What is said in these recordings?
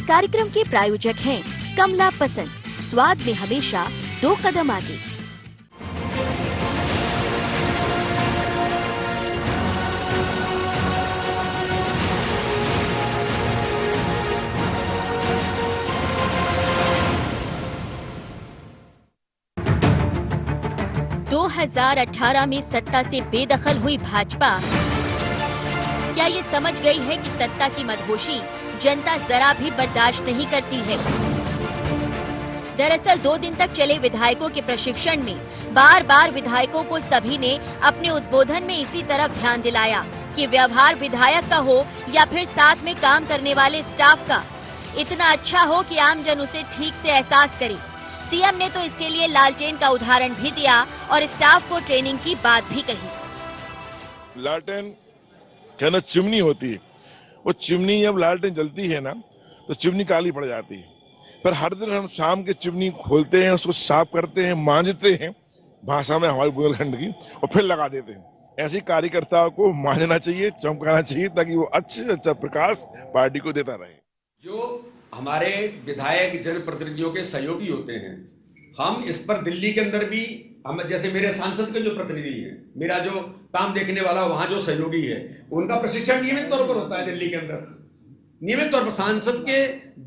कार्यक्रम के प्रायोजक हैं कमला पसंद, स्वाद में हमेशा 2 कदम आगे। दो 2018 में सत्ता से बेदखल हुई भाजपा क्या ये समझ गई है कि सत्ता की मदहोशी जनता जरा भी बर्दाश्त नहीं करती है। दरअसल 2 दिन तक चले विधायकों के प्रशिक्षण में बार बार विधायकों को सभी ने अपने उद्बोधन में इसी तरफ ध्यान दिलाया कि व्यवहार विधायक का हो या फिर साथ में काम करने वाले स्टाफ का, इतना अच्छा हो कि आमजन उसे ठीक से एहसास करे। सीएम ने तो इसके लिए लालटेन का उदाहरण भी दिया और स्टाफ को ट्रेनिंग की बात भी कही। लालटेन कहना चिमनी होती है, वो चिमनी जब लालटेन जलती है ना तो चिमनी काली पड़ जाती है, पर हर दिन हम शाम के चिमनी खोलते हैं, उसको साफ करते हैं, मांजते हैं भाषा में हमारे बुंदेलखंड की, और फिर लगा देते हैं। ऐसे कार्यकर्ताओं को मांझना चाहिए, चमकाना चाहिए, ताकि वो अच्छा प्रकाश पार्टी को देता रहे। जो हमारे विधायक जनप्रतिनिधियों के सहयोगी होते हैं, हम इस पर दिल्ली के अंदर भी हम, जैसे मेरे सांसद के जो प्रतिनिधि हैं, मेरा जो काम देखने वाला वहां जो सहयोगी है, उनका प्रशिक्षण नियमित तौर पर होता है दिल्ली के अंदर। नियमित तौर पर सांसद के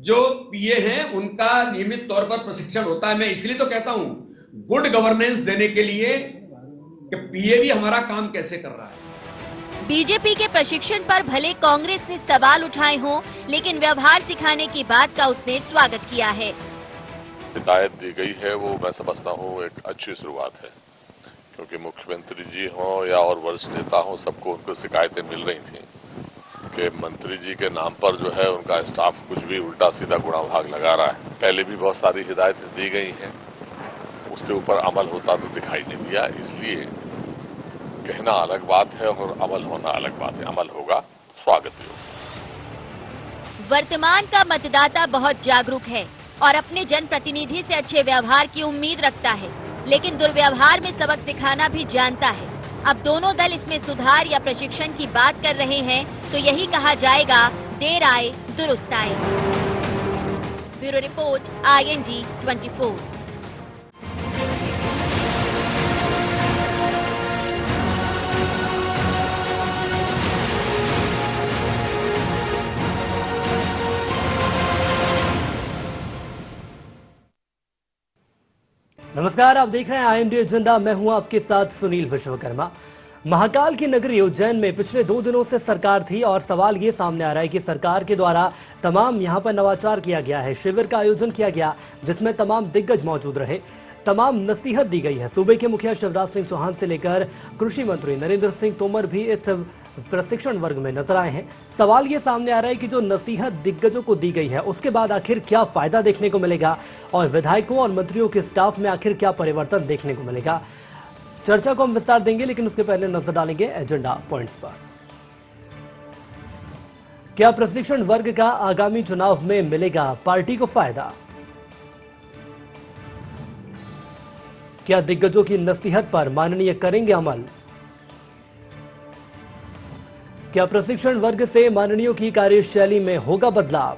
जो पीए हैं उनका नियमित तौर पर प्रशिक्षण होता है। मैं इसलिए तो कहता हूं गुड गवर्नेंस देने के लिए कि पीए भी हमारा काम कैसे कर रहा है। बीजेपी के प्रशिक्षण पर भले कांग्रेस ने सवाल उठाए हों, लेकिन व्यवहार सिखाने की बात का उसने स्वागत किया है। हिदायत दी गई है वो मैं समझता हूँ एक अच्छी शुरुआत है, क्योंकि मुख्यमंत्री जी हों या और वरिष्ठ नेता हों, सबको उनको शिकायतें मिल रही थी कि मंत्री जी के नाम पर जो है उनका स्टाफ कुछ भी उल्टा सीधा गुणा भाग लगा रहा है। पहले भी बहुत सारी हिदायतें दी गई हैं, उसके ऊपर अमल होता तो दिखाई नहीं दिया। इसलिए कहना अलग बात है और अमल होना अलग बात है। अमल होगा, स्वागत भी होगा। वर्तमान का मतदाता बहुत जागरूक है और अपने जनप्रतिनिधि से अच्छे व्यवहार की उम्मीद रखता है, लेकिन दुर्व्यवहार में सबक सिखाना भी जानता है। अब दोनों दल इसमें सुधार या प्रशिक्षण की बात कर रहे हैं तो यही कहा जाएगा, देर आए दुरुस्त आए। Bureau report, IND 24। नमस्कार, आप देख रहे हैं IND एजेंडा। मैं हूं आपके साथ सुनील विश्वकर्मा। महाकाल की नगरी उज्जैन में पिछले 2 दिनों से सरकार थी और सवाल ये सामने आ रहा है कि सरकार के द्वारा तमाम यहां पर नवाचार किया गया है। शिविर का आयोजन किया गया जिसमें तमाम दिग्गज मौजूद रहे, तमाम नसीहत दी गई है। सूबे के मुखिया शिवराज सिंह चौहान से लेकर कृषि मंत्री नरेंद्र सिंह तोमर भी इस प्रशिक्षण वर्ग में नजर आए हैं। सवाल ये सामने आ रहा है कि जो नसीहत दिग्गजों को दी गई है उसके बाद आखिर क्या फायदा देखने को मिलेगा और विधायकों और मंत्रियों के स्टाफ में आखिर क्या परिवर्तन देखने को मिलेगा। चर्चा को हम विस्तार देंगे, लेकिन उसके पहले नजर डालेंगे एजेंडा पॉइंट्स पर। क्या प्रशिक्षण वर्ग का आगामी चुनाव में मिलेगा पार्टी को फायदा? क्या दिग्गजों की नसीहत पर माननीय करेंगे अमल? क्या प्रशिक्षण वर्ग से माननीयों की कार्यशैली में होगा बदलाव?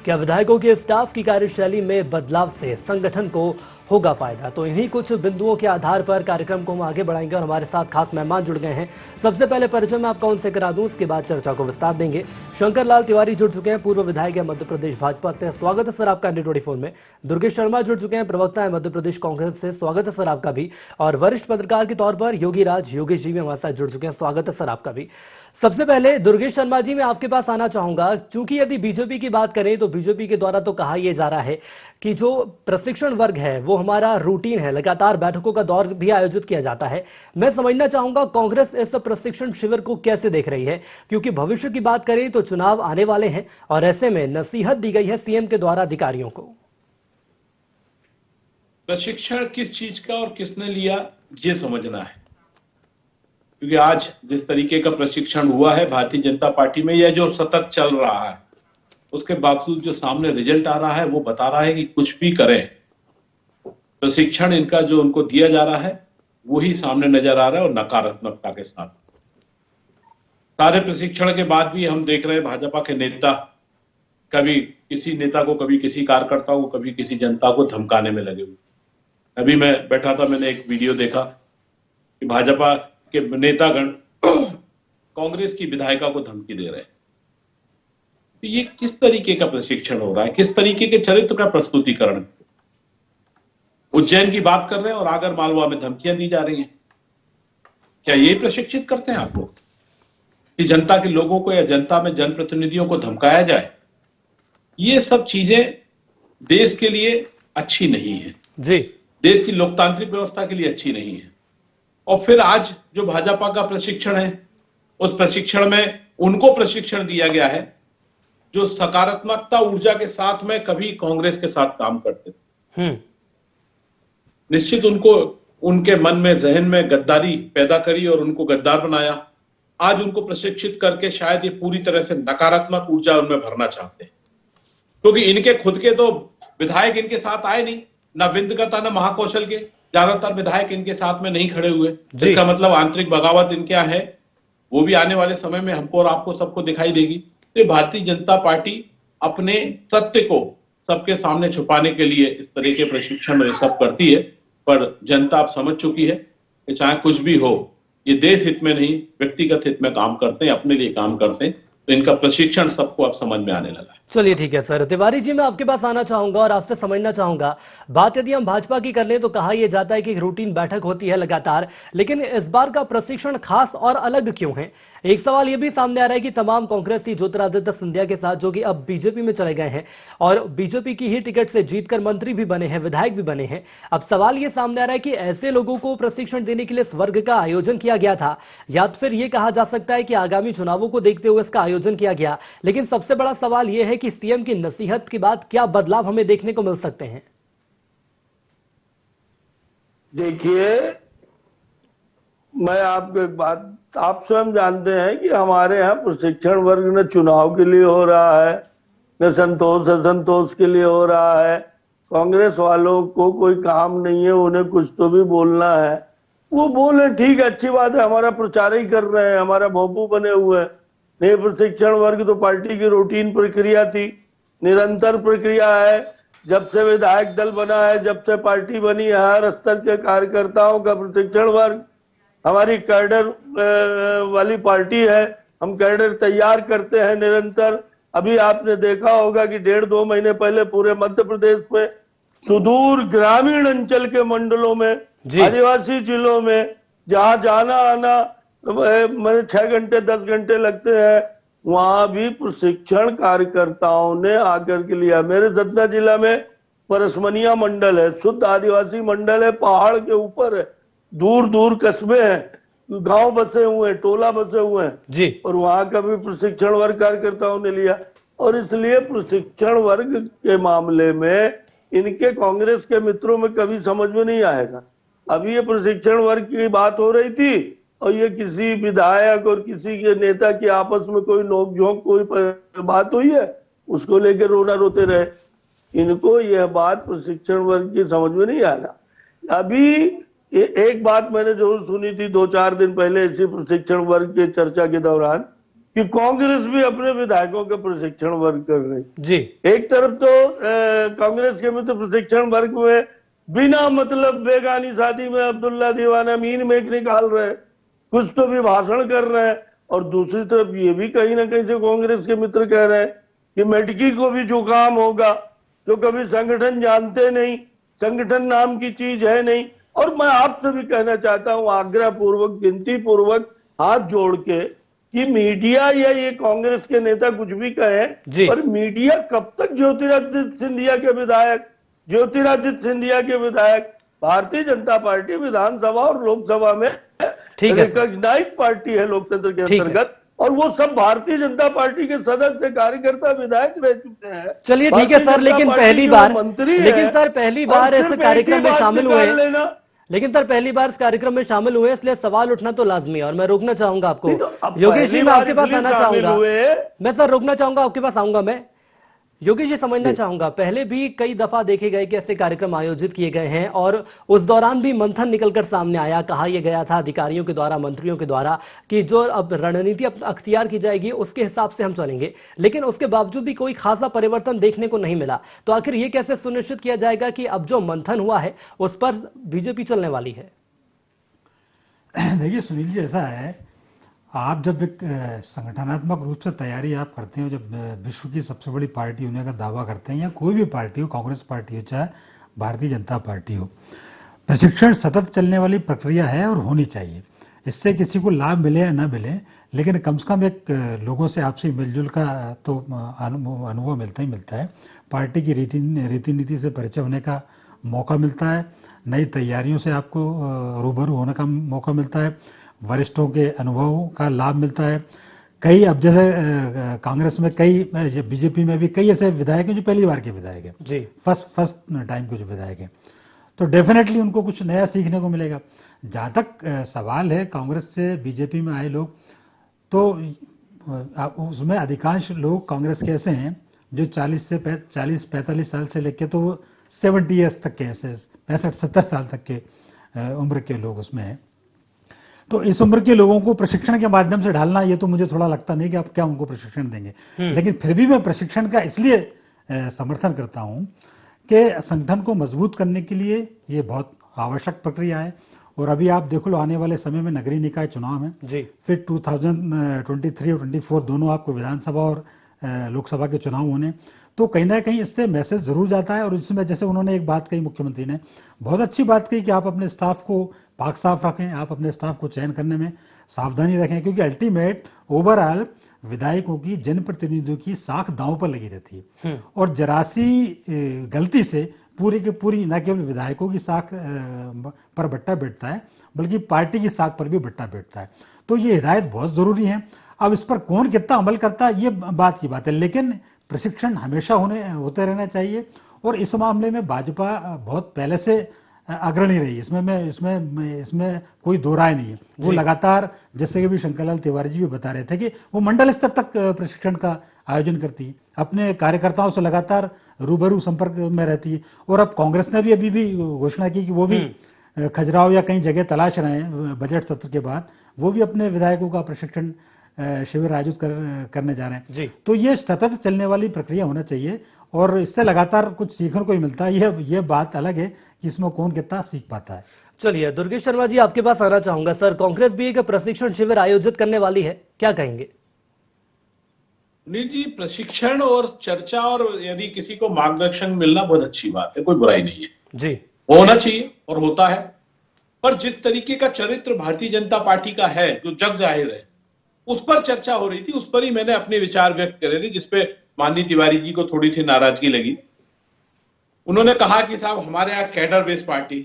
क्या विधायकों के स्टाफ की कार्यशैली में बदलाव से संगठन को होगा फायदा? तो इन्हीं कुछ बिंदुओं के आधार पर कार्यक्रम को हम आगे बढ़ाएंगे और हमारे साथ खास मेहमान जुड़ गए हैं। सबसे पहले परिचय मैं आपका उनसे करा दूं, उसके बाद चर्चा को विस्तार देंगे। शंकर लाल तिवारी जुड़ चुके हैं, पूर्व विधायक है मध्य प्रदेश भाजपा से, स्वागत है सर आपका IND 24 में। दुर्गेश शर्मा जुड़ चुके हैं, प्रवक्ता है मध्य प्रदेश कांग्रेस से, स्वागत है सर आपका भी। और वरिष्ठ पत्रकार के तौर पर योगेश जी भी हमारे साथ जुड़ चुके हैं, स्वागत है सर आपका भी। सबसे पहले दुर्गेश शर्मा जी, मैं आपके पास आना चाहूंगा, चूंकि यदि बीजेपी की बात करें तो बीजेपी के द्वारा तो कहा यह जा रहा है कि जो प्रशिक्षण वर्ग है वो हमारा रूटीन है, लगातार बैठकों का दौर भी आयोजित किया जाता है। मैं समझना चाहूंगा कांग्रेस इस प्रशिक्षण शिविर को कैसे देख रही है, क्योंकि भविष्य की बात करें तो चुनाव आने वाले हैं और ऐसे में नसीहत दी गई है सीएम के द्वारा अधिकारियों को। प्रशिक्षण किस चीज का और किसने लिया ये समझना है, क्योंकि आज जिस तरीके का प्रशिक्षण हुआ है भारतीय जनता पार्टी में, यह जो सतत चल रहा है, उसके बावजूद जो सामने रिजल्ट आ रहा है वो बता रहा है कि कुछ भी करें, प्रशिक्षण इनका जो उनको दिया जा रहा है वही सामने नजर आ रहा है और नकारात्मकता के साथ। सारे प्रशिक्षण के बाद भी हम देख रहे हैं भाजपा के नेता कभी किसी नेता को, कभी किसी कार्यकर्ता को, कभी किसी जनता को धमकाने में लगे हुए। अभी मैं बैठा था, मैंने एक वीडियो देखा कि भाजपा के नेतागण कांग्रेस की विधायिका को धमकी दे रहे हैं। तो ये किस तरीके का प्रशिक्षण हो रहा है, किस तरीके के चरित्र का प्रस्तुतिकरण? उज्जैन की बात कर रहे हैं और आगर मालवा में धमकियां दी जा रही हैं। क्या ये प्रशिक्षित करते हैं आप लोग कि जनता के लोगों को या जनता में जनप्रतिनिधियों को धमकाया जाए? ये सब चीजें देश के लिए अच्छी नहीं है जी, देश की लोकतांत्रिक व्यवस्था के लिए अच्छी नहीं है। और फिर आज जो भाजपा का प्रशिक्षण है, उस प्रशिक्षण में उनको प्रशिक्षण दिया गया है जो सकारात्मकता ऊर्जा के साथ में कभी कांग्रेस के साथ काम करते थे। निश्चित उनको उनके मन में, जहन में गद्दारी पैदा करी और उनको गद्दार बनाया। आज उनको प्रशिक्षित करके शायद ये पूरी तरह से नकारात्मक ऊर्जा उनमें भरना चाहते हैं, क्योंकि इनके खुद के तो विधायक इनके साथ आए नहीं, ना विंदगता ना महाकौशल के, ज्यादातर विधायक इनके साथ में नहीं खड़े हुए। इसका मतलब आंतरिक बगावत इनके यहाँ है, वो भी आने वाले समय में हमको और आपको सबको दिखाई देगी। तो भारतीय जनता पार्टी अपने सत्य को सबके सामने छुपाने के लिए इस तरह के प्रशिक्षण ये सब करती है, पर जनता अब समझ चुकी है कि चाहे कुछ भी हो, ये देश हित में नहीं व्यक्तिगत हित में काम करते हैं, अपने लिए काम करते हैं। तो इनका प्रशिक्षण सबको अब समझ में आने लगा है। चलिए ठीक है सर। तिवारी जी, मैं आपके पास आना चाहूंगा और आपसे समझना चाहूंगा, बात यदि हम भाजपा की कर लें तो कहा यह जाता है कि एक रूटीन बैठक होती है लगातार, लेकिन इस बार का प्रशिक्षण खास और अलग क्यों है? एक सवाल यह भी सामने आ रहा है कि तमाम कांग्रेसी ज्योतिरादित्य सिंधिया के साथ, जो कि अब बीजेपी में चले गए हैं और बीजेपी की ही टिकट से जीतकर मंत्री भी बने हैं, विधायक भी बने हैं, अब सवाल यह सामने आ रहा है कि ऐसे लोगों को प्रशिक्षण देने के लिए स्वर्ग का आयोजन किया गया था, या फिर यह कहा जा सकता है कि आगामी चुनावों को देखते हुए इसका आयोजन किया गया। लेकिन सबसे बड़ा सवाल यह है कि सीएम की नसीहत के बाद क्या बदलाव हमें देखने को मिल सकते हैं? देखिए, मैं आपको एक बात, आप स्वयं जानते हैं कि हमारे यहाँ प्रशिक्षण वर्ग न चुनाव के लिए हो रहा है, न संतोष असंतोष के लिए हो रहा है। कांग्रेस वालों को कोई काम नहीं है, उन्हें कुछ तो भी बोलना है, वो बोले, ठीक है, अच्छी बात है, हमारा प्रचार ही कर रहे हैं, हमारा भोंपू बने हुए हैं। नहीं, प्रशिक्षण वर्ग तो पार्टी की रूटीन प्रक्रिया थी, निरंतर प्रक्रिया है। जब से विधायक दल बना है, जब से पार्टी बनी है, हर स्तर के कार्यकर्ताओं का प्रशिक्षण वर्ग, हमारी कैडर वाली पार्टी है, हम कैडर तैयार करते हैं निरंतर। अभी आपने देखा होगा कि 1.5-2 महीने पहले पूरे मध्य प्रदेश में सुदूर ग्रामीण अंचल के मंडलों में, आदिवासी जिलों में, जहां जाना आना मैंने 6 घंटे 10 घंटे लगते हैं, वहां भी प्रशिक्षण कार्यकर्ताओं ने आकर के लिया। मेरे सतना जिला में परसमनिया मंडल है, शुद्ध आदिवासी मंडल है, पहाड़ के ऊपर है, दूर दूर कस्बे हैं, गांव बसे हुए हैं, टोला बसे हुए हैं जी, और वहां का भी प्रशिक्षण वर्ग कार्यकर्ताओं ने लिया। और इसलिए प्रशिक्षण वर्ग के मामले में इनके कांग्रेस के मित्रों में कभी समझ में नहीं आएगा। अभी ये प्रशिक्षण वर्ग की बात हो रही थी और ये किसी विधायक और किसी के नेता की आपस में कोई नोकझोंक, कोई बात हुई है, उसको लेकर रोना रोते रहे। इनको यह बात प्रशिक्षण वर्ग की समझ में नहीं आना। अभी एक बात मैंने जरूर सुनी थी 2-4 दिन पहले इसी प्रशिक्षण वर्ग की चर्चा के दौरान, कि कांग्रेस भी अपने विधायकों के प्रशिक्षण वर्ग कर रही जी। एक तरफ तो कांग्रेस के मित्र प्रशिक्षण वर्ग में बिना मतलब बेगानी शादी में अब्दुल्ला दीवाना मीन मेक निकाल रहे हैं, कुछ तो भी भाषण कर रहे हैं, और दूसरी तरफ ये भी कहीं ना कहीं से कांग्रेस के मित्र कह रहे हैं कि मेडकी को भी जुकाम होगा, जो कभी संगठन जानते नहीं, संगठन नाम की चीज है नहीं। और मैं आपसे भी कहना चाहता हूं, आग्रह पूर्वक, विनती पूर्वक, हाथ जोड़ के, कि मीडिया या ये कांग्रेस के नेता कुछ भी कहें, पर मीडिया कब तक ज्योतिरादित्य सिंधिया के विधायक भारतीय जनता पार्टी विधानसभा और लोकसभा में रिकॉग्नाइज्ड पार्टी है लोकतंत्र के अंतर्गत, और वो सब भारतीय जनता पार्टी के सदस्य, कार्यकर्ता, विधायक रह चुके हैं। चलिए ठीक है सर, लेकिन पहली बार इस कार्यक्रम में शामिल हुए, लेकिन सर पहली बार इस कार्यक्रम में शामिल हुए, इसलिए सवाल उठना तो लाजमी है। और मैं रोकना चाहूंगा आपको, योगेश जी, मैं आपके पास आना चाहूंगा, मैं सर रोकना चाहूंगा, आपके पास आऊंगा मैं। योगेश, ये समझना चाहूंगा, पहले भी कई दफा देखे गए कि ऐसे कार्यक्रम आयोजित किए गए हैं और उस दौरान भी मंथन निकलकर सामने आया, कहा यह गया था अधिकारियों के द्वारा, मंत्रियों के द्वारा कि जो अब रणनीति अख्तियार की जाएगी उसके हिसाब से हम चलेंगे, लेकिन उसके बावजूद भी कोई खासा परिवर्तन देखने को नहीं मिला। तो आखिर ये कैसे सुनिश्चित किया जाएगा कि अब जो मंथन हुआ है उस पर बीजेपी चलने वाली है? देखिए सुनील जी, ऐसा है, आप जब एक संगठनात्मक रूप से तैयारी आप करते हो, जब विश्व की सबसे बड़ी पार्टी होने का दावा करते हैं, या कोई भी पार्टी हो, कांग्रेस पार्टी हो चाहे भारतीय जनता पार्टी हो, प्रशिक्षण सतत चलने वाली प्रक्रिया है और होनी चाहिए। इससे किसी को लाभ मिले या ना मिले, लेकिन कम से कम एक लोगों से आपसी मिलजुल का तो अनुभव मिलता ही मिलता है। पार्टी की रीति नीति से परिचय होने का मौका मिलता है, नई तैयारियों से आपको रूबरू होने का मौका मिलता है, वरिष्ठों के अनुभव का लाभ मिलता है। कई, अब जैसे कांग्रेस में कई, बीजेपी में भी कई ऐसे विधायक हैं जो पहली बार के विधायक हैं जी, फर्स्ट टाइम के जो विधायक हैं, तो डेफिनेटली उनको कुछ नया सीखने को मिलेगा। जहाँ तक सवाल है कांग्रेस से बीजेपी में आए लोग, तो उसमें अधिकांश लोग कांग्रेस के ऐसे हैं जो 40-45 साल से लेके तो 70 ईयर्स तक के, ऐसे 65-70 साल तक के उम्र के लोग उसमें हैं। तो इस उम्र के लोगों को प्रशिक्षण के माध्यम से ढालना, ये तो मुझे थोड़ा लगता नहीं कि आप क्या उनको प्रशिक्षण देंगे, लेकिन फिर भी मैं प्रशिक्षण का इसलिए समर्थन करता हूं कि संगठन को मजबूत करने के लिए ये बहुत आवश्यक प्रक्रिया है। और अभी आप देख लो, आने वाले समय में नगरीय निकाय चुनाव है जी, फिर 2023 और 24 दोनों आपको विधानसभा और लोकसभा के चुनाव होने, तो कहीं ना कहीं इससे मैसेज जरूर जाता है। और इसमें जैसे उन्होंने एक बात कही, मुख्यमंत्री ने बहुत अच्छी बात कही कि आप अपने स्टाफ को पाक साफ रखें, आप अपने स्टाफ को चयन करने में सावधानी रखें, क्योंकि अल्टीमेट ओवरऑल विधायकों की, जनप्रतिनिधियों की साख दांव पर लगी रहती है। और जरा सी गलती से पूरी की पूरी न केवल विधायकों की साख पर बट्टा बैठता है, बल्कि पार्टी की साख पर भी बट्टा बैठता है। तो ये हिदायत बहुत जरूरी है। अब इस पर कौन कितना अमल करता है ये बात की बात है, लेकिन प्रशिक्षण हमेशा होते रहना चाहिए। और इस मामले में भाजपा बहुत पहले से अग्रणी रही, इसमें कोई दो राय नहीं है। वो लगातार, जैसे कि भी शंकरलाल तिवारी जी भी बता रहे थे, कि वो मंडल स्तर तक प्रशिक्षण का आयोजन करती है, अपने कार्यकर्ताओं से लगातार रूबरू संपर्क में रहती है। और अब कांग्रेस ने भी अभी भी घोषणा की कि वो भी खजुराहो या कई जगह तलाश रहे हैं बजट सत्र के बाद, वो भी अपने विधायकों का प्रशिक्षण शिविर आयोजित करने जा रहे हैं जी। तो ये सतत चलने वाली प्रक्रिया होना चाहिए और इससे लगातार कुछ सीखने को ही मिलता है। ये बात अलग है कि इसमें कौन कितना सीख पाता है। चलिए दुर्गेश शर्मा जी, आपके पास आना चाहूंगा। सर, कांग्रेस भी एक प्रशिक्षण शिविर आयोजित करने वाली है, क्या कहेंगे? नहीं जी, प्रशिक्षण और चर्चा और यदि किसी को मार्गदर्शन मिलना बहुत अच्छी बात है, कोई बुराई नहीं है जी, होना चाहिए और होता है। पर जिस तरीके का चरित्र भारतीय जनता पार्टी का है, जो जग जाहिर है, उस पर चर्चा हो रही थी, उस पर ही मैंने अपने विचार व्यक्त करे थे, जिसपे माननीय तिवारी जी को थोड़ी सी नाराजगी लगी। उन्होंने कहा कि साहब हमारे यहाँ कैडर बेस्ड पार्टी,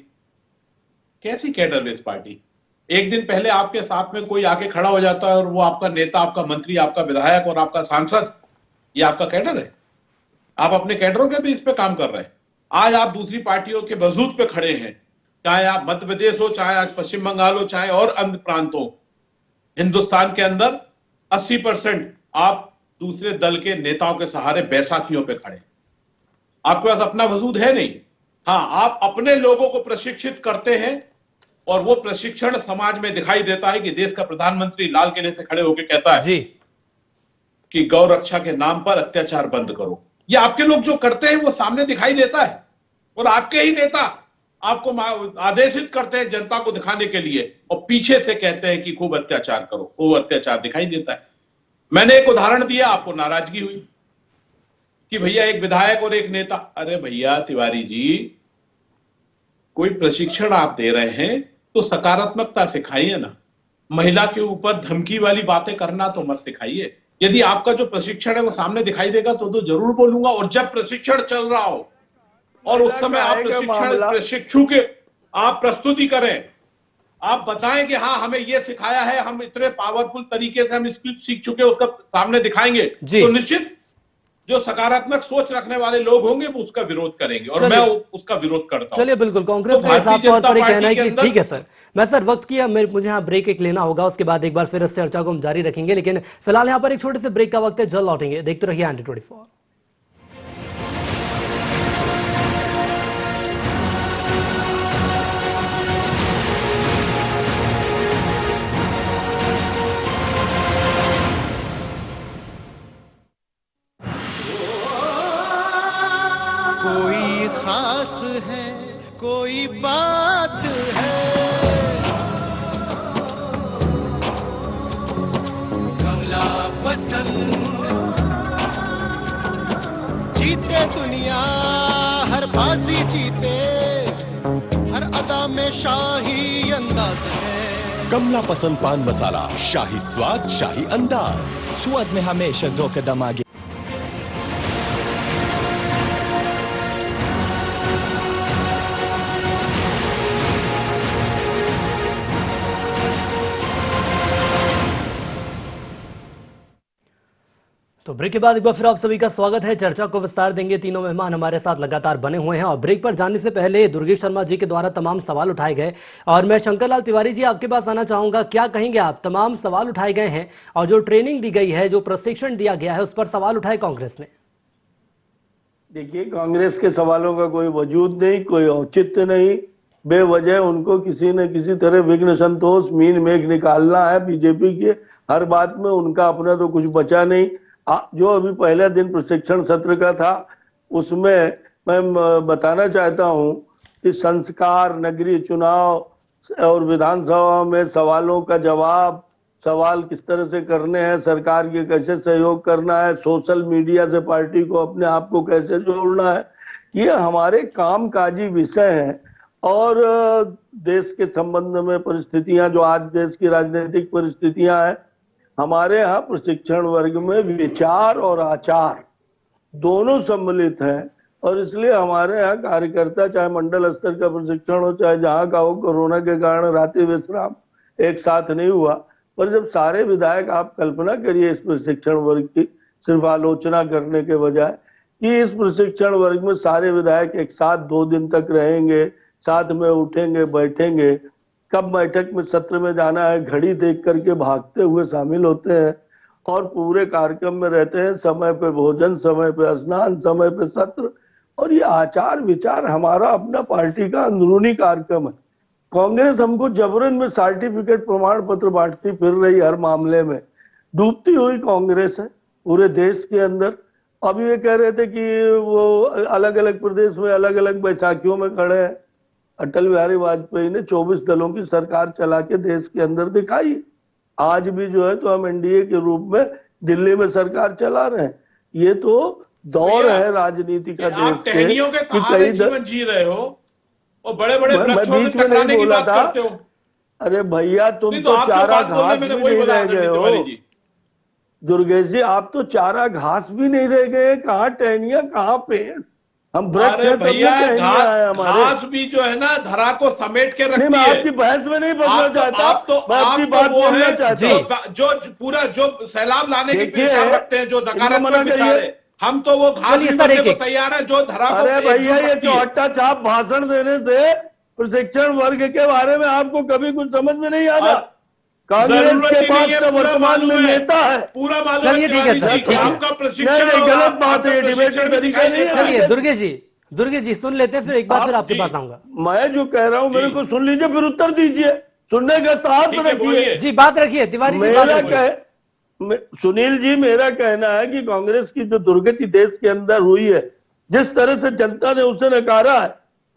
कैसी कैडर बेस्ड पार्टी? एक दिन पहले आपके साथ में कोई आके खड़ा हो जाता है और वो आपका नेता, आपका मंत्री, आपका विधायक और आपका सांसद, ये आपका कैडर है? आप अपने कैडरों के भी इस पे काम कर रहे हैं। आज आप दूसरी पार्टियों के वजूद पे खड़े हैं, चाहे आप मध्य प्रदेश हो, चाहे आज पश्चिम बंगाल हो, चाहे और अन्य प्रांत हो। हिंदुस्तान के अंदर 80% आप दूसरे दल के नेताओं के सहारे बैसाखियों पे खड़े। आपके पास अपना वजूद है नहीं। हाँ, आप अपने लोगों को प्रशिक्षित करते हैं और वो प्रशिक्षण समाज में दिखाई देता है कि देश का प्रधानमंत्री लाल किले से खड़े होकर कहता है जी कि गौ रक्षा के नाम पर अत्याचार बंद करो। ये आपके लोग जो करते हैं वो सामने दिखाई देता है और आपके ही नेता आपको आदेशित करते हैं जनता को दिखाने के लिए और पीछे से कहते हैं कि खूब अत्याचार करो, वो अत्याचार दिखाई देता है। मैंने एक उदाहरण दिया, आपको नाराजगी हुई कि भैया एक विधायक और एक नेता। अरे भैया तिवारी जी, कोई प्रशिक्षण आप दे रहे हैं तो सकारात्मकता सिखाइए ना, महिला के ऊपर धमकी वाली बातें करना तो मत सिखाइए। यदि आपका जो प्रशिक्षण है वो सामने दिखाई देगा तो जरूर बोलूंगा। और जब प्रशिक्षण चल रहा हो और उस समय आप प्रशिक्षु के आप प्रस्तुति करें, आप बताएं कि हाँ हमें ये सिखाया है, हम इतने पावरफुल तरीके से हम स्किल सीख चुके हैं, उसका सामने दिखाएंगे तो निश्चित जो सकारात्मक सोच रखने वाले लोग होंगे वो उसका विरोध करेंगे और मैं उसका विरोध करता हूं। चलिए बिल्कुल, कांग्रेस का साफ तौर पर कहना है कि ठीक है सर। मैं सर वक्त की मुझे यहाँ ब्रेक एक लेना होगा, उसके बाद एक बार फिर इस चर्चा को हम जारी रखेंगे, लेकिन फिलहाल यहाँ पर एक छोटे से ब्रेक का वक्त है, जल्द लौटेंगे। देखते रहिए ND24। कोई खास है, कोई बात है। कमला पसंद, जीते दुनिया हर बाजी जीते, हर अदा में शाही अंदाज है। कमला पसंद पान मसाला, शाही स्वाद, शाही अंदाज, स्वाद में हमेशा 2 कदम आगे। तो ब्रेक के बाद एक बार फिर आप सभी का स्वागत है। चर्चा को विस्तार देंगे, तीनों मेहमान हमारे साथ लगातार बने हुए हैं और ब्रेक पर जाने से पहले दुर्गेश शर्मा जी के द्वारा तमाम सवाल उठाए गए और मैं शंकर लाल तिवारी जी आपके पास आना चाहूंगा। क्या कहेंगे आप? तमाम सवाल उठाए गए हैं और जो ट्रेनिंग दी गई है, जो प्रशिक्षण दिया गया है, उस पर सवाल उठाए कांग्रेस ने। देखिए, कांग्रेस के सवालों का कोई वजूद नहीं, कोई औचित्य नहीं। बेवजह उनको किसी न किसी तरह विघ्न संतोष मीन मेघ निकालना है। बीजेपी के हर बात में उनका अपना तो कुछ बचा नहीं। जो अभी पहला दिन प्रशिक्षण सत्र का था, उसमें मैं बताना चाहता हूं कि संस्कार, नगरीय चुनाव और विधानसभा में सवालों का जवाब, सवाल किस तरह से करने हैं, सरकार के कैसे सहयोग करना है, सोशल मीडिया से पार्टी को अपने आप को कैसे जोड़ना है, ये हमारे कामकाजी विषय हैं। और देश के संबंध में परिस्थितियां, जो आज देश की राजनीतिक परिस्थितियां हैं, हमारे यहाँ प्रशिक्षण वर्ग में विचार और आचार दोनों सम्मिलित हैं। और इसलिए हमारे यहाँ कार्यकर्ता, चाहे मंडल स्तर का प्रशिक्षण हो, चाहे जहाँ का हो, कोरोना के कारण रात्रि विश्राम एक साथ नहीं हुआ। पर जब सारे विधायक, आप कल्पना करिए इस प्रशिक्षण वर्ग की, सिर्फ आलोचना करने के बजाय, कि इस प्रशिक्षण वर्ग में सारे विधायक एक साथ 2 दिन तक रहेंगे, साथ में उठेंगे बैठेंगे, कब बैठक में सत्र में जाना है घड़ी देख करके भागते हुए शामिल होते हैं और पूरे कार्यक्रम में रहते हैं। समय पे भोजन, समय पे स्नान, समय पे सत्र। और ये आचार विचार हमारा अपना पार्टी का अंदरूनी कार्यक्रम है। कांग्रेस हमको जबरन में सर्टिफिकेट, प्रमाण पत्र बांटती फिर रही हर मामले में। डूबती हुई कांग्रेस है पूरे देश के अंदर। अभी ये कह रहे थे कि वो अलग अलग प्रदेश में अलग अलग बैसाखियों में खड़े हैं। अटल बिहारी वाजपेयी ने 24 दलों की सरकार चला के देश के अंदर दिखाई। आज भी जो है तो हम एनडीए के रूप में दिल्ली में सरकार चला रहे हैं। ये तो दौर है राजनीति का देश के कि कई जीवन जी रहे हो और बड़े-बड़े मैं बीच में नहीं बोला था। अरे भैया, तुम तो चारा घास भी नहीं रह गए हो। दुर्गेश जी, आप तो चारा घास भी नहीं रह गए। कहाँ टहनिया, कहाँ पेड़? हम वृक्ष हैं, घास भी जो है ना धरा को समेट के रखती है। मैं आपकी बहस में नहीं बोलना चाहता, मैं अपनी बात बोलना चाहता हूँ। जो पूरा जो सैलाब लाने की पेशा रखते हैं, जो नकारात्मक विचार है, हम तो वो घास भी करने को तैयार है जो धरा को। अरे भैया, ये चौहट्टा छाप भाषण देने से प्रशिक्षण वर्ग के बारे में आपको कभी कुछ समझ में नहीं आना। कांग्रेस के पास तो वर्तमान में नेता है पूरा। चलिए ठीक है सर, ठीक है। नहीं, गलत बात है, डिबेट का तरीका नहीं है। चलिए दुर्गेश जी सुन लेते हैं, फिर एक बार फिर आपके पास आऊंगा। मैं जो कह रहा हूँ मेरे को सुन लीजिए, फिर उत्तर दीजिए। सुनने का साहस रखिए जी, बात रखिए तिवारी जी। सुनील जी, मेरा कहना है कि कांग्रेस की जो दुर्गति देश के अंदर हुई है, जिस तरह से जनता ने उसे नकारा है,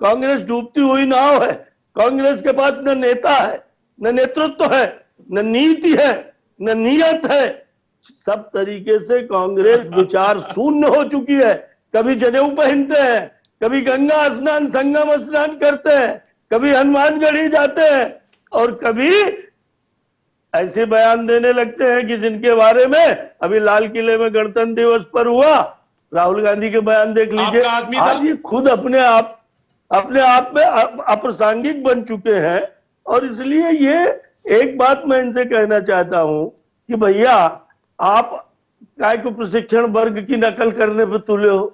कांग्रेस डूबती हुई नाव है। कांग्रेस के पास न नेता है, न नेतृत्व है, न नीति है, न नियत है। सब तरीके से कांग्रेस विचार शून्य हो चुकी है। कभी जनेऊ पहनते हैं, कभी गंगा स्नान, संगम स्नान करते हैं, कभी हनुमानगढ़ी जाते हैं और कभी ऐसे बयान देने लगते हैं कि जिनके बारे में अभी लाल किले में गणतंत्र दिवस पर हुआ, राहुल गांधी के बयान देख लीजिए। आज ये खुद अपने आप में अप्रासंगिक बन चुके हैं। और इसलिए ये एक बात मैं इनसे कहना चाहता हूं कि भैया, आप काय को प्रशिक्षण वर्ग की नकल करने पर तुले हो?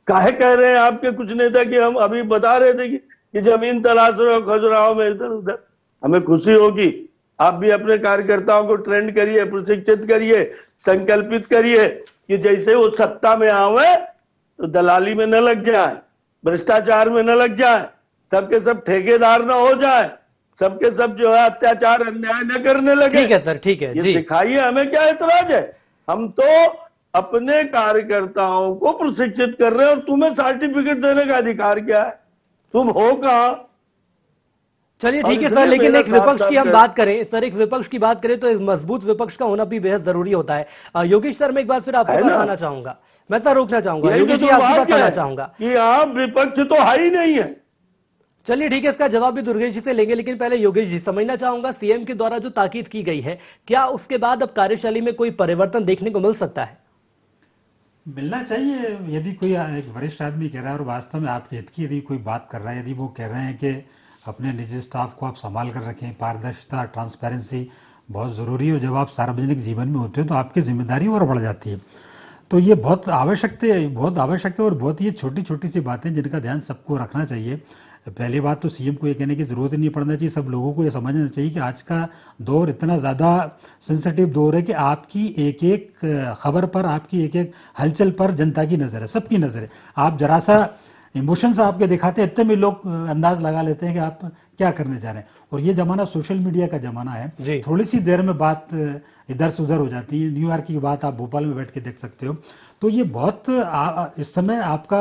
काहे कह रहे हैं आपके कुछ नेता कि हम अभी बता रहे थे कि जमीन तलाश रहे हो खजुराहो में इधर उधर। हमें खुशी होगी, आप भी अपने कार्यकर्ताओं को ट्रेंड करिए, प्रशिक्षित करिए, संकल्पित करिए कि जैसे वो सत्ता में आवे तो दलाली में न लग जाए, भ्रष्टाचार में न लग जाए, सबके सब ठेकेदार न हो जाए, सबके सब जो है अत्याचार अन्याय न करने लगे। ठीक है सर, ठीक है ये जी, सिखाइए। हमें क्या एतराज है? हम तो अपने कार्यकर्ताओं को प्रशिक्षित कर रहे हैं और तुम्हें सर्टिफिकेट देने का अधिकार क्या है? तुम हो कहां? चलिए और ठीक है इसलिए सर, लेकिन मेरा एक विपक्ष साफ की हम साफ बात करें सर, एक विपक्ष की बात करें तो एक मजबूत विपक्ष का होना भी बेहद जरूरी होता है। योगेश सर, मैं एक बार फिर आपके है पास ना? आना चाहूंगा, मैं सर रोकना चाहूंगा, यही योगेश तो जी आपके पास दुर्भाग्य आना है चाहूंगा। कि आप विपक्ष तो है ही नहीं है। चलिए ठीक है, इसका जवाब भी दुर्गेश जी से लेंगे, लेकिन पहले योगेश जी, समझना चाहूंगा सीएम के द्वारा जो ताकीद की गई है, क्या उसके बाद अब कार्यशैली में कोई परिवर्तन देखने को मिल सकता है? मिलना चाहिए। यदि कोई एक वरिष्ठ आदमी कह रहा है और वास्तव में आपके हित की यदि कोई बात कर रहा है, यदि वो कह रहे हैं कि अपने निजी स्टाफ को आप संभाल कर रखें, पारदर्शिता, ट्रांसपेरेंसी बहुत ज़रूरी है, और जब आप सार्वजनिक जीवन में होते हो तो आपकी जिम्मेदारी और बढ़ जाती है। तो ये बहुत आवश्यक है और बहुत ये छोटी छोटी सी बातें जिनका ध्यान सबको रखना चाहिए। पहली बात तो सीएम को ये कहने की ज़रूरत ही नहीं पड़ना चाहिए, सब लोगों को ये समझना चाहिए कि आज का दौर इतना ज़्यादा सेंसिटिव दौर है कि आपकी एक एक खबर पर, आपकी एक एक हलचल पर जनता की नज़र है, सबकी नज़र है। आप जरा सा इमोशंस आपके दिखाते हैं, इतने में लोग अंदाज लगा लेते हैं कि आप क्या करने जा रहे हैं। और ये ज़माना सोशल मीडिया का ज़माना है, थोड़ी सी देर में बात इधर से उधर हो जाती है। न्यूयॉर्क की बात आप भोपाल में बैठ के देख सकते हो। तो ये बहुत इस समय आपका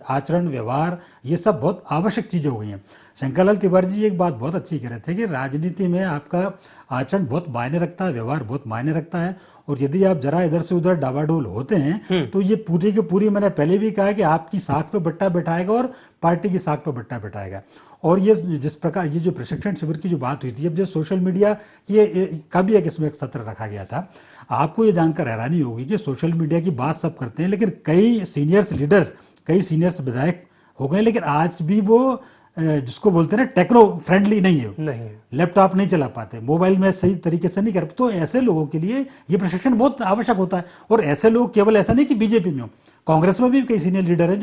आचरण, व्यवहार, ये सब बहुत आवश्यक चीज़ें हो गई हैं। शंकरलाल तिवारी जी एक बात बहुत अच्छी कह रहे थे कि राजनीति में आपका आचरण बहुत मायने रखता है, व्यवहार बहुत मायने रखता है, और यदि आप जरा इधर से उधर डावाडोल होते हैं तो ये पूरी की पूरी, मैंने पहले भी कहा है कि आपकी साख पे बट्टा बैठाएगा और पार्टी की साख पे बट्टा बैठाएगा। और ये जिस प्रकार ये जो प्रशिक्षण शिविर की जो बात हुई थी, अब जो सोशल मीडिया ये का भी एक इसमें एक सत्र रखा गया था, आपको ये जानकर हैरानी होगी कि सोशल मीडिया की बात सब करते हैं, लेकिन कई सीनियर्स लीडर्स, कई सीनियर्स विधायक हो गए, लेकिन आज भी वो जिसको बोलते हैं ना टेक्नो फ्रेंडली नहीं है, लैपटॉप नहीं चला पाते, मोबाइल में सही तरीके से नहीं कर पाते। तो ऐसे लोगों के लिए ये प्रशिक्षण बहुत आवश्यक होता है। और ऐसे लोग केवल ऐसा नहीं कि बीजेपी में हो, कांग्रेस में भी कई सीनियर लीडर हैं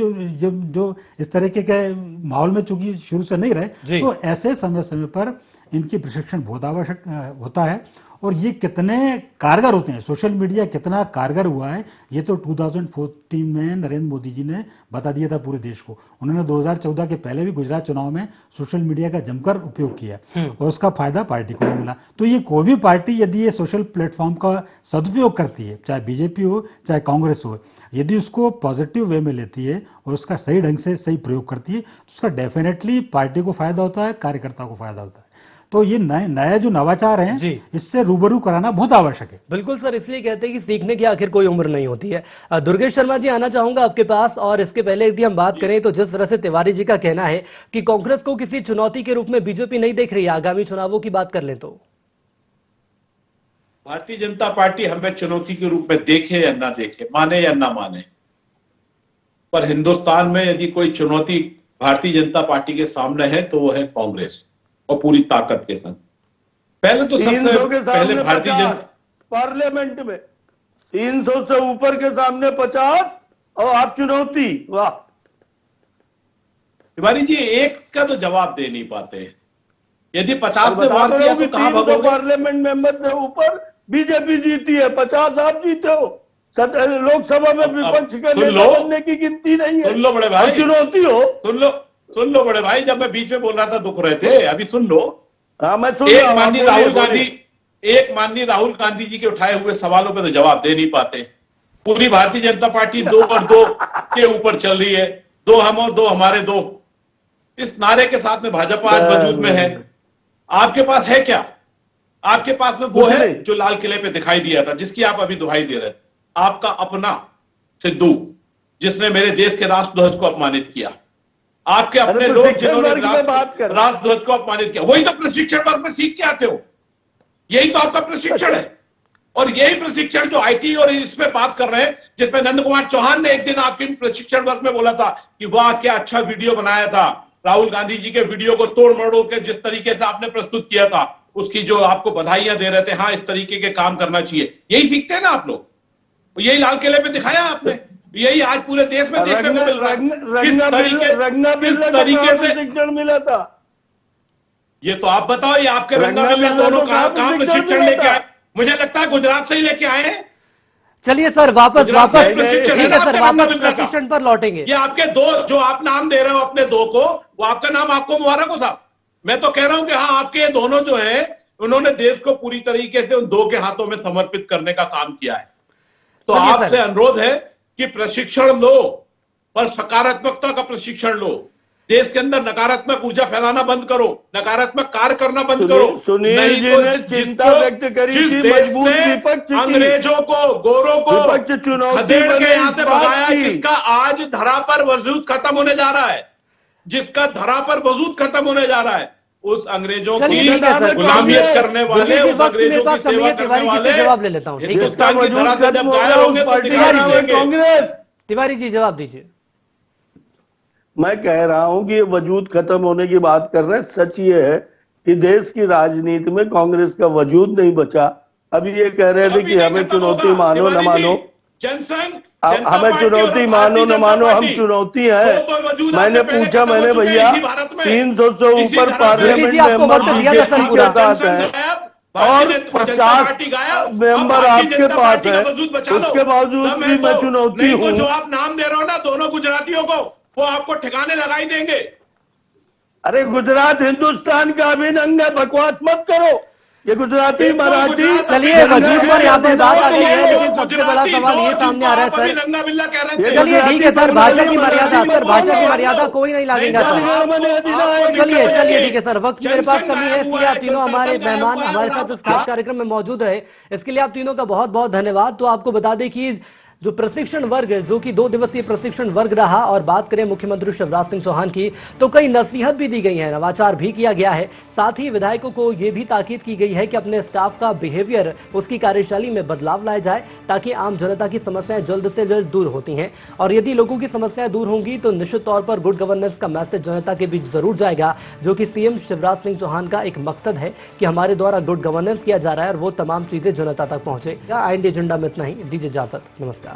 जो इस तरीके के माहौल में चूंकि शुरू से नहीं रहे, तो ऐसे समय समय पर इनकी प्रशिक्षण बहुत आवश्यक होता है। और ये कितने कारगर होते हैं, सोशल मीडिया कितना कारगर हुआ है, ये तो 2014 में नरेंद्र मोदी जी ने बता दिया था पूरे देश को। उन्होंने 2014 के पहले भी गुजरात चुनाव में सोशल मीडिया का जमकर उपयोग किया और उसका फायदा पार्टी को भी मिला। तो ये कोई भी पार्टी यदि ये सोशल प्लेटफॉर्म का सदुपयोग करती है, चाहे बीजेपी हो चाहे कांग्रेस हो, यदि उसको पॉजिटिव वे में लेती है और उसका सही ढंग से सही प्रयोग करती है, तो उसका डेफिनेटली पार्टी को फायदा होता है, कार्यकर्ता को फायदा होता है। तो ये नया जो नवाचार हैं, इससे रूबरू कराना बहुत आवश्यक है। बिल्कुल सर, इसलिए कहते हैं कि सीखने की आखिर कोई उम्र नहीं होती है। दुर्गेश शर्मा जी, आना चाहूंगा आपके पास। और इसके पहले यदि हम बात करें तो जिस तरह से तिवारी जी का कहना है कि कांग्रेस को किसी चुनौती के रूप में बीजेपी नहीं देख रही है, आगामी चुनावों की बात कर लें तो भारतीय जनता पार्टी हमें चुनौती के रूप में देखे या ना देखे, माने या ना माने, पर हिंदुस्तान में यदि कोई चुनौती भारतीय जनता पार्टी के सामने है तो वो है कांग्रेस, और पूरी ताकत के साथ। पहले तो 300 के सामने 50 पार्लियामेंट में, 300 से ऊपर के सामने 50 और आप चुनौती, वाह। तिवारी जी एक का तो जवाब दे नहीं पाते। यदि 50 से बात किया तो कहां भागोगे? पार्लियामेंट मेंबर से ऊपर बीजेपी जीती है, 50 आप जीते हो। लोकसभा में विपक्ष के नेता बनने की गिनती नहीं है। सुन लो बड़े भाई, चुनौती हो। सुन लो बड़े भाई, जब मैं बीच में बोल रहा था दुख रहे थे, अभी सुन लो। हाँ, मैं सुन एक माननीय राहुल गांधी जी के उठाए हुए सवालों पे तो जवाब दे नहीं पाते। पूरी भारतीय जनता पार्टी 2 और 2 के ऊपर चल रही है, 2 हम और 2 हमारे 2, इस नारे के साथ में भाजपा आज वजूद में है। आपके पास है क्या? आपके पास में वो है जो लाल किले पे दिखाई दिया था, जिसकी आप अभी दुहाई दे रहे थे, आपका अपना सिद्धू, जिसने मेरे देश के राष्ट्रध्वज को अपमानित किया। आपके अपने लोग जिन्होंने राष्ट्रध्वज को अपमानित किया। वही तो प्रशिक्षण वर्ग में सीख के आते हो, यही तो आपका प्रशिक्षण है। और यही प्रशिक्षण जो आईटी और इसमें बात कर रहे हैं, जिसमें नंद कुमार चौहान ने एक दिन आपके प्रशिक्षण वर्ग में बोला था कि वाह क्या अच्छा वीडियो बनाया था, राहुल गांधी जी के वीडियो को तोड़ मरोड़ के जिस तरीके से आपने प्रस्तुत किया था, उसकी जो आपको बधाइयां दे रहे थे, हाँ इस तरीके के काम करना चाहिए। यही सीखते हैं ना आप लोग, यही लाल किले पे दिखाया आपने, यही आज पूरे देश में देखने को मिल रहा है। प्रशिक्षण मिला था, ये तो आप बताओ, ये आपके रंगाबिल्ला दोनों कहां प्रशिक्षण लेके आए? मुझे लगता है गुजरात से ही लेके आए हैं। चलिए सर, वापस ठीक है सर, वापस प्रशिक्षण पर लौटेंगे। ये आपके 2 जो आप नाम दे रहे हो अपने 2 को, वो आपका नाम आपको मुबारक हो साहब। मैं तो कह रहा हूं कि हाँ, आपके दोनों जो है, उन्होंने देश को पूरी तरीके से उन 2 के हाथों में समर्पित करने का काम किया है। तो चलिए आपसे सर। अनुरोध है कि प्रशिक्षण लो, पर सकारात्मकता का प्रशिक्षण लो। देश के अंदर नकारात्मक ऊर्जा फैलाना बंद करो, नकारात्मक कार्य करना बंद करो। सुनील नहीं जी तो ने चिंता व्यक्त करी जिस थी देश मजबूत ने विपक्ष की, अंग्रेजों को, गोरों को विपक्ष चुनौती खदेड़ के बने यहाँ इस से बात भगाया, की। जिसका आज धरा पर वजूद खत्म होने जा रहा है, जिसका धरा पर वजूद खत्म होने जा रहा है, उस अंग्रेजों चलिए की ठीक है सर। गुलामियत करने वाले, देखिए, उस वक्त मेरे अंग्रेजों पास की कमी सेवा है, करने तिवारी जी से वाले जवाब ले लेता हूँ। ठीक है, जिसका हिंदुस्तान की वजूद धरा से खत्म जब हो गायब गया होंगे उस तो पार्टी का दिखाई नाम है देंगे। कांग्रेस। तिवारी जी जवाब दीजिए। मैं कह रहा हूं कि ये वजूद खत्म होने की बात कर रहे हैं। सच ये है कि देश की राजनीति में कांग्रेस का वजूद नहीं बचा। अभी ये कह रहे थे कि हमें चुनौती मानो न मानो, जनसंघ, अब हमें चुनौती मानो न मानो, हम चुनौती है। मैंने पूछा, मैंने भैया 300 से ऊपर योगी पार्लियामेंट जी, आपको मेंबर वक्त दिया था सर बीजेपी पूरा। के साथ हैं और 50 मेंबर आपके पास है, उसके बावजूद भी मैं चुनौती हूँ। जो आप नाम दे रहे हो ना दोनों गुजरातियों को, वो आपको ठिकाने लगाई देंगे। अरे गुजरात हिंदुस्तान का अभिन्न अंग है, बकवास मत करो। ये गुजराती मराठी। चलिए, वजूद पर यहाँ पर बात आ गई है, लेकिन सबसे बड़ा सवाल ये सामने आ रहा है सर। नंगा बिल्ला कह रहे थे। चलिए ठीक है सर, भाषा की मर्यादा, सर भाषा की मर्यादा कोई नहीं लागेगा सर। चलिए ठीक है सर, वक्त मेरे पास कमी है, इसलिए आप तीनों हमारे मेहमान हमारे साथ इस खास कार्यक्रम में मौजूद रहे, इसके लिए आप तीनों का बहुत बहुत धन्यवाद। तो आपको बता दें कि जो प्रशिक्षण वर्ग, जो कि 2 दिवसीय प्रशिक्षण वर्ग रहा, और बात करें मुख्यमंत्री शिवराज सिंह चौहान की, तो कई नसीहत भी दी गई है, नवाचार भी किया गया है। साथ ही विधायकों को यह भी ताकीद की गई है कि अपने स्टाफ का बिहेवियर, उसकी कार्यशैली में बदलाव लाया जाए, ताकि आम जनता की समस्याएं जल्द से जल्द दूर होती हैं। और यदि लोगों की समस्याएं दूर होंगी तो निश्चित तौर पर गुड गवर्नेंस का मैसेज जनता के बीच जरूर जाएगा, जो कि सीएम शिवराज सिंह चौहान का एक मकसद है कि हमारे द्वारा गुड गवर्नेंस किया जा रहा है और वो तमाम चीजें जनता तक पहुंचेगा। IND एजेंडा में इतना ही, दीजिए इजाजत, नमस्कार।